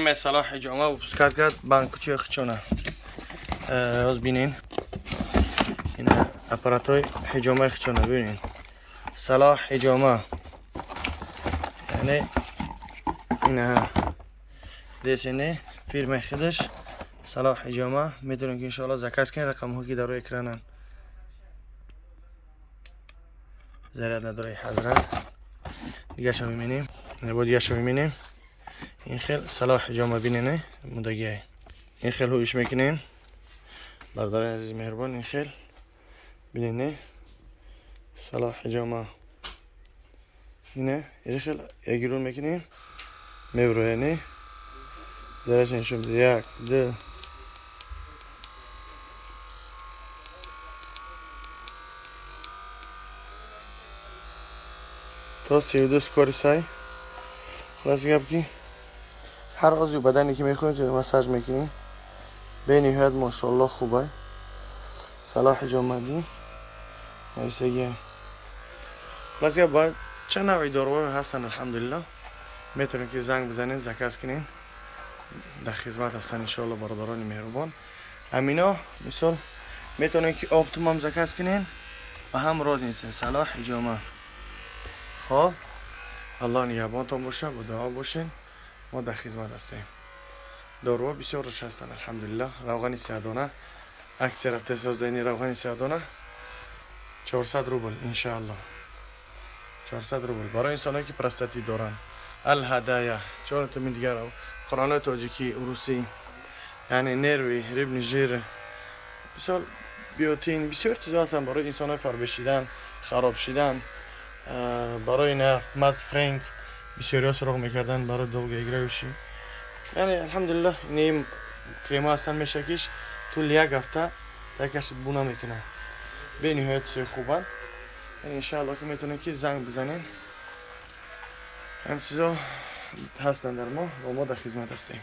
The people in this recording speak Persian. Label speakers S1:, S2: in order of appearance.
S1: مثلا حجامه و پسکرد کرد بانکوچی خچونه از بینین این اپاراتوی حجامه خچونه ببینین صلاح حجامه یعنی اینها دیسینه فیرم خودش صلاح حجامه میتونین که انشاءالله زکاس کنین رقم ها که در روی اکرانن زرد نداره حضرت دیگه شو میبینیم نبود دیگه شو میبینیم این خیل صلاح حجامه بینینه مدگیه این خیل هویش میکنیم بردار عزیز مهربان این خیل بینینه صلاح حجامه اینه این خیل اگرون میکنیم میبروه نه درش نشون بده یک دو تا 32 سکوری سای خلاص گپ کی هر عضو بدنی که میخواید مساج میکنیم به نهایت ماشاءالله خوبه صلاح حجامه دی ایسه خلاص گپ باید چند نوعی داروها هستن الحمدلله میتونید که زنگ بزنین زکاس کنین در خدمت هستن انشاءالله برادران مهربان همینا مثال میتونین که اپتیموم زکاس کنین و هم راز نیستین صلاح حجامه خب الله نگهبانتان باشه و دعا باشین ما در خدمت هستیم داروها بسیار روش هستن الحمدلله روغن سیادانه اکثر اختصاص دینی روغن سیادانه 400 روبل انشاءالله 400 روبل برای انسانایی که پرستاتی دارن الهدایا چون تو دیگر قرآن تاجیکی روسی یعنی نروی ریب نجیر مثال بیوتین بسیار چیزا هستن برای انسانای فربشیدن خراب شدن برای نفت مز فرنگ بسیاری ها سراغ میکردن برای دوگه گروشی یعنی الحمدلله این کریم هستن میشکیش طول یک هفته تکشت بونه میکنه به نهایت خوبن یعنی انشاءالله که میتونه که زنگ بزنین هم چیزا هستن در ما و ما در خدمت هستیم